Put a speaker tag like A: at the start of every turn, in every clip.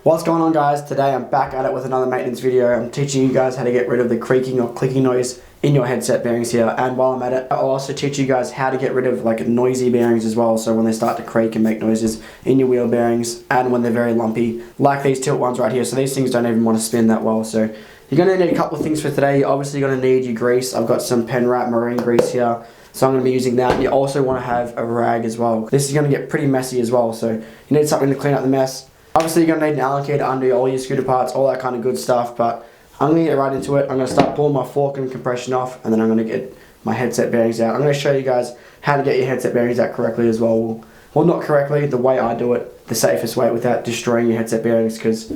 A: What's going on, guys? Today I'm back at it with another maintenance video. I'm teaching you guys how to get rid of the creaking or clicking noise in your headset bearings here, and while I'm at it I'll also teach you guys how to get rid of like noisy bearings as well, so when they start to creak and make noises in your wheel bearings and when they're very lumpy, like these tilt ones right here. So these things don't even want to spin that well, so you're going to need a couple of things for today. You're obviously going to need your grease. I've got some pen wrap marine grease here, so I'm going to be using that. You also want to have a rag as well. This is going to get pretty messy as well, so you need something to clean up the mess. Obviously you're going to need an allocator to undo all your scooter parts, all that kind of good stuff, but I'm going to get right into it. I'm going to start pulling my fork and compression off, and then I'm going to get my headset bearings out. I'm going to show you guys how to get your headset bearings out correctly as well. Well, not correctly, the way I do it, the safest way without destroying your headset bearings, because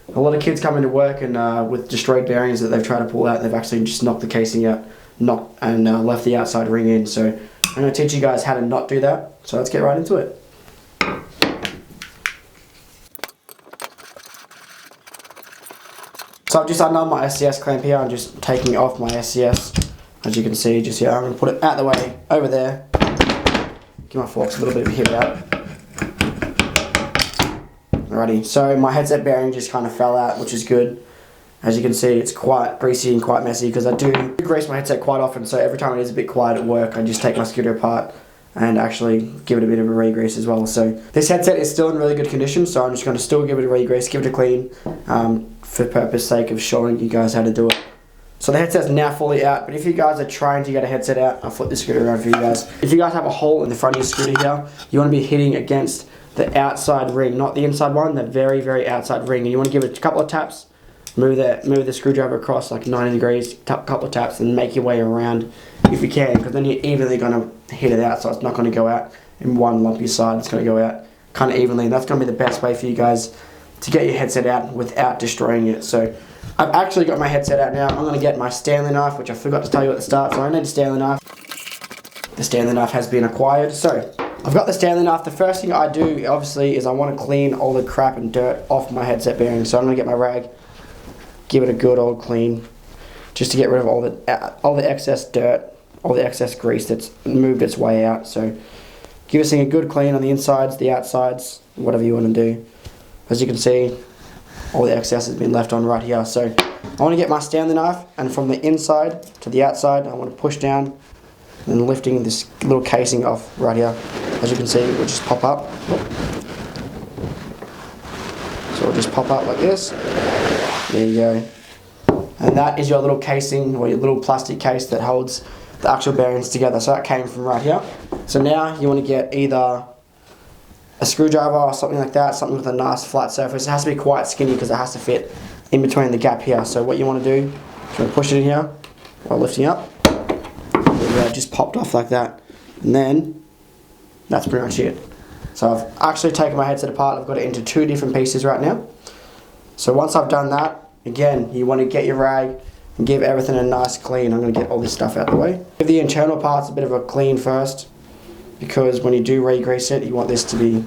A: a lot of kids come into work and with destroyed bearings that they've tried to pull out, they've actually just knocked the casing out, left the outside ring in. So I'm going to teach you guys how to not do that, so let's get right into it. So I've just undone my SCS clamp here. I'm just taking off my SCS, as you can see, just here. I'm going to put it out the way, over there. Give my forks a little bit of a hit out. Alrighty, so my headset bearing just kind of fell out, which is good. As you can see, it's quite greasy and quite messy, because I do grease my headset quite often, so every time it is a bit quiet at work, I just take my scooter apart and actually give it a bit of a re-grease as well. So this headset is still in really good condition, so I'm just going to still give it a re-grease, give it a clean, for purpose sake of showing you guys how to do it. So the headset's now fully out, but if you guys are trying to get a headset out, I'll flip the scooter around for you guys. If you guys have a hole in the front of your scooter here, you want to be hitting against the outside ring, not the inside one, the very, very outside ring. And you want to give it a couple of taps, move the screwdriver across like 90 degrees, couple of taps, and make your way around if you can, because then you're evenly going to hit it out, so it's not going to go out in one lumpy side. It's going to go out kind of evenly, and that's going to be the best way for you guys to get your headset out without destroying it. So I've actually got my headset out now. I'm going to get my Stanley knife, which I forgot to tell you at the start, so I need a Stanley knife. The Stanley knife has been acquired. So I've got the Stanley knife. The first thing I do, obviously, is I want to clean all the crap and dirt off my headset bearing. So I'm going to get my rag, give it a good old clean, just to get rid of all the excess dirt, all the excess grease that's moved its way out. So give this thing a good clean on the insides, the outsides, whatever you want to do. As you can see, all the excess has been left on right here. So I want to get my Stanley knife, and from the inside to the outside, I want to push down and lifting this little casing off right here. As you can see, it will just pop up. So it'll just pop up like this. There you go. And that is your little casing, or your little plastic case that holds the actual bearings together. So that came from right here. So now you want to get either a screwdriver or something like that, something with a nice flat surface. It has to be quite skinny because it has to fit in between the gap here. So what you want to do is you want to push it in here while lifting up. It just popped off like that, and then that's pretty much it. So I've actually taken my headset apart. I've got it into two different pieces right now. So once I've done that, again, you want to get your rag and give everything a nice clean. I'm going to get all this stuff out the way. Give the internal parts a bit of a clean first, because when you do re-grease it, you want this to be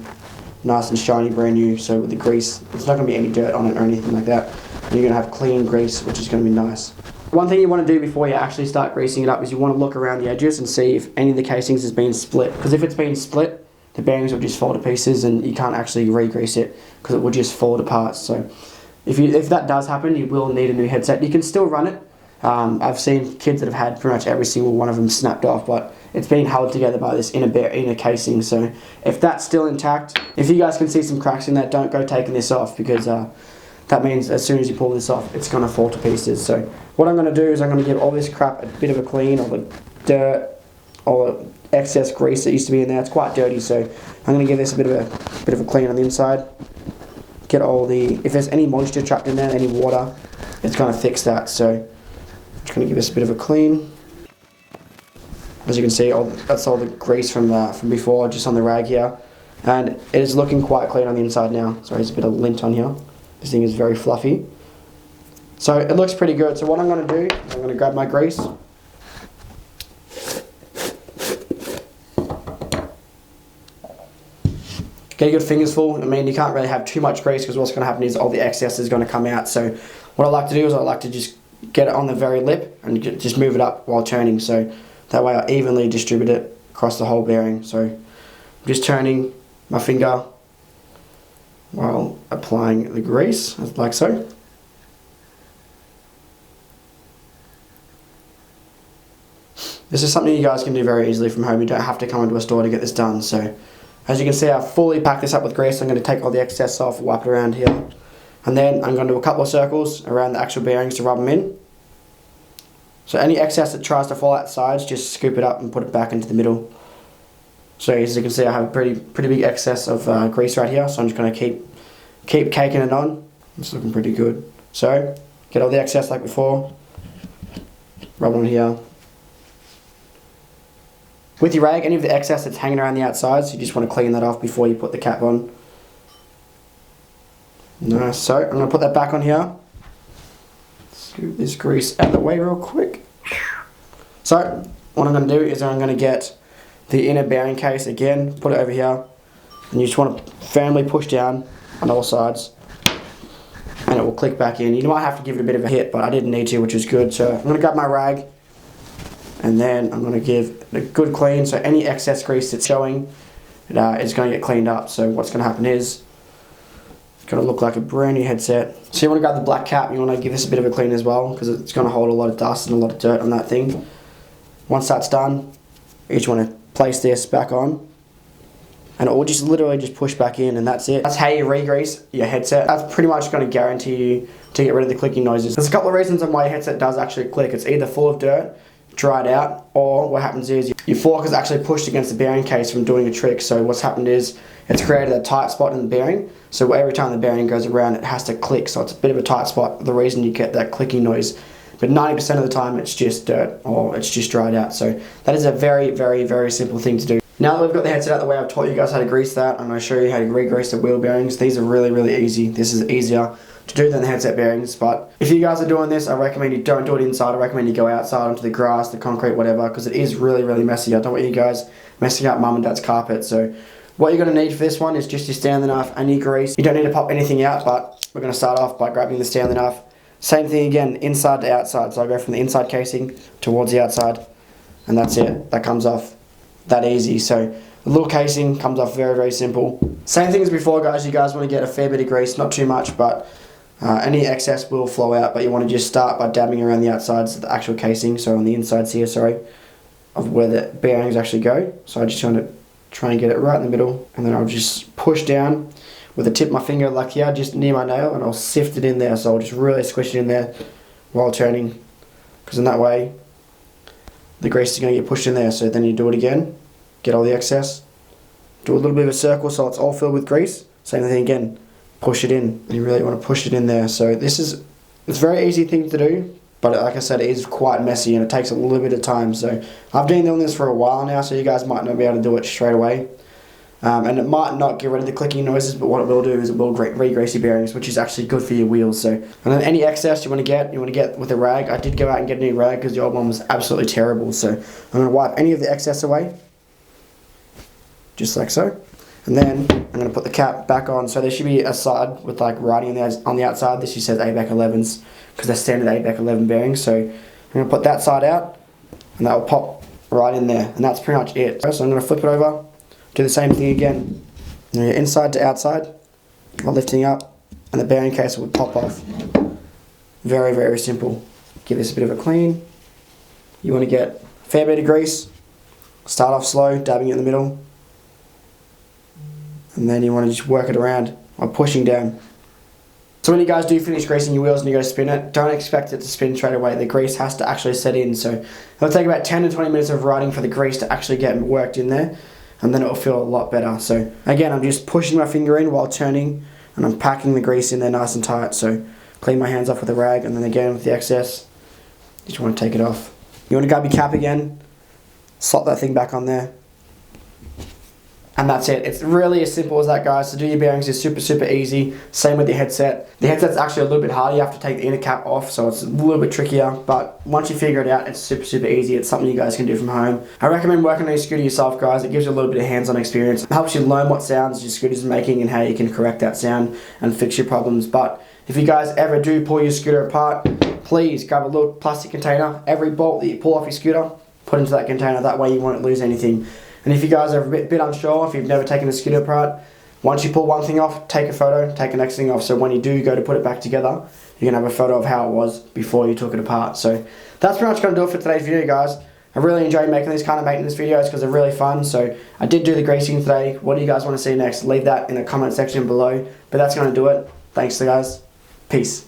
A: nice and shiny, brand new. So with the grease, it's not going to be any dirt on it or anything like that. And you're going to have clean grease, which is going to be nice. One thing you want to do before you actually start greasing it up is you want to look around the edges and see if any of the casings has been split. Because if it's been split, the bearings will just fall to pieces and you can't actually re-grease it because it will just fall apart. So if that does happen, you will need a new headset. You can still run it. I've seen kids that have had pretty much every single one of them snapped off, but it's being held together by this inner casing. So if that's still intact, if you guys can see some cracks in that, don't go taking this off, because that means as soon as you pull this off, it's going to fall to pieces. So what I'm going to do is I'm going to give all this crap a bit of a clean, all the dirt, all the excess grease that used to be in there. It's quite dirty, so I'm going to give this a bit of a clean on the inside. Get all if there's any moisture trapped in there, any water, it's going to fix that. So I'm just going to give this a bit of a clean. As you can see, that's all the grease from before, just on the rag here. And it is looking quite clean on the inside now. Sorry, there's a bit of lint on here. This thing is very fluffy. So it looks pretty good. So what I'm going to do, I'm going to grab my grease. Get your good fingers full. I mean, you can't really have too much grease, because what's going to happen is all the excess is going to come out. So what I like to do is I like to just get it on the very lip and just move it up while turning. So that way I evenly distribute it across the whole bearing. So I'm just turning my finger while applying the grease, like so. This is something you guys can do very easily from home. You don't have to come into a store to get this done. So, as you can see, I've fully packed this up with grease. I'm going to take all the excess off, wipe it around here. And then I'm going to do a couple of circles around the actual bearings to rub them in. So any excess that tries to fall out the sides, just scoop it up and put it back into the middle. So as you can see, I have a pretty big excess of grease right here. So I'm just going to keep caking it on. It's looking pretty good. So get all the excess like before. Rub it on here. With your rag, any of the excess that's hanging around the outsides, you just want to clean that off before you put the cap on. Nice. So I'm going to put that back on here. Scoop this grease out of the way real quick. So what I'm going to do is I'm going to get the inner bearing case again, put it over here, and you just want to firmly push down on all sides, and it will click back in. You might have to give it a bit of a hit, but I didn't need to, which is good. So I'm going to grab my rag, and then I'm going to give it a good clean. So any excess grease that's showing, it's going to get cleaned up. So what's going to happen is, it's going to look like a brand new headset. So you want to grab the black cap, you want to give this a bit of a clean as well, because it's going to hold a lot of dust and a lot of dirt on that thing. Once that's done, you just want to place this back on, and it will just literally just push back in, and that's it. That's how you re-grease your headset. That's pretty much going to guarantee you to get rid of the clicking noises. There's a couple of reasons on why your headset does actually click. It's either full of dirt, dried out, or what happens is your fork is actually pushed against the bearing case from doing a trick. So what's happened is it's created a tight spot in the bearing, so every time the bearing goes around it has to click, so it's a bit of a tight spot, the reason you get that clicking noise. But 90% of the time it's just dirt or it's just dried out. So that is a very simple thing to do. Now that we've got the headset out the way, I've taught you guys how to grease that. I'm going to show you how to re-grease the wheel bearings. These are really easy. This is easier to do than the headset bearings, but if you guys are doing this, I recommend you don't do it inside. I recommend you go outside onto the grass, the concrete, whatever, because it is really messy. I don't want you guys messing up mum and dad's carpet. So what you're going to need for this one is just your Stanley knife and your grease. You don't need to pop anything out, but we're going to start off by grabbing the Stanley knife. Same thing again, inside to outside. So I go from the inside casing towards the outside, and that's it. That comes off that easy. So the little casing comes off very simple. Same thing as before, guys. You guys want to get a fair bit of grease, not too much, but any excess will flow out. But you want to just start by dabbing around the outsides of the actual casing, so on the insides here, sorry, of where the bearings actually go. So I just want to try and get it right in the middle, and then I'll just push down with the tip of my finger like here, just near my nail, and I'll sift it in there. So I'll just really squish it in there while turning, because in that way the grease is going to get pushed in there. So then you do it again, get all the excess, do a little bit of a circle so it's all filled with grease. Same thing again, push it in. You really want to push it in there. So it's a very easy thing to do, but like I said, it is quite messy and it takes a little bit of time. So I've been doing this for a while now, so you guys might not be able to do it straight away. And it might not get rid of the clicking noises, but what it will do is it will re-grease your bearings, which is actually good for your wheels. So, and then any excess you want to get with a rag. I did go out and get a new rag because the old one was absolutely terrible. So I'm going to wipe any of the excess away, just like so. And then I'm going to put the cap back on. So there should be a side with like writing on the outside. This just says ABAC 11s because they're standard ABAC 11 bearings. So I'm going to put that side out, and that will pop right in there. And that's pretty much it. So I'm going to flip it over. Do the same thing again. Inside to outside while lifting up, and the bearing case will pop off. Very simple. Give this a bit of a clean. You want to get a fair bit of grease. Start off slow, dabbing it in the middle, and then you want to just work it around while pushing down. So when you guys do finish greasing your wheels and you go to spin it, don't expect it to spin straight away. The grease has to actually set in. So it'll take about 10 to 20 minutes of riding for the grease to actually get worked in there, and then it will feel a lot better. So again, I'm just pushing my finger in while turning, and I'm packing the grease in there nice and tight. So clean my hands off with a rag, and then again with the excess, you just want to take it off. You want to grab your cap again, slot that thing back on there, and that's it. It's really as simple as that, guys. To do your bearings is super easy. Same with the headset. The headset's actually a little bit harder. You have to take the inner cap off, so it's a little bit trickier. But once you figure it out, it's super easy. It's something you guys can do from home. I recommend working on your scooter yourself, guys. It gives you a little bit of hands-on experience. It helps you learn what sounds your scooter's making and how you can correct that sound and fix your problems. But if you guys ever do pull your scooter apart, please grab a little plastic container. Every bolt that you pull off your scooter, put into that container. That way you won't lose anything. And if you guys are a bit unsure, if you've never taken a scooter apart, Once you pull one thing off, take a photo, take the next thing off, so when you do go to put it back together, you can have a photo of how it was before you took it apart. So that's pretty much going to do it for today's video, guys. I really enjoyed making these kind of maintenance videos because they're really fun. So I did do the greasing today. What do you guys want to see next? Leave that in the comment section below. But that's going to do it. Thanks guys. Peace.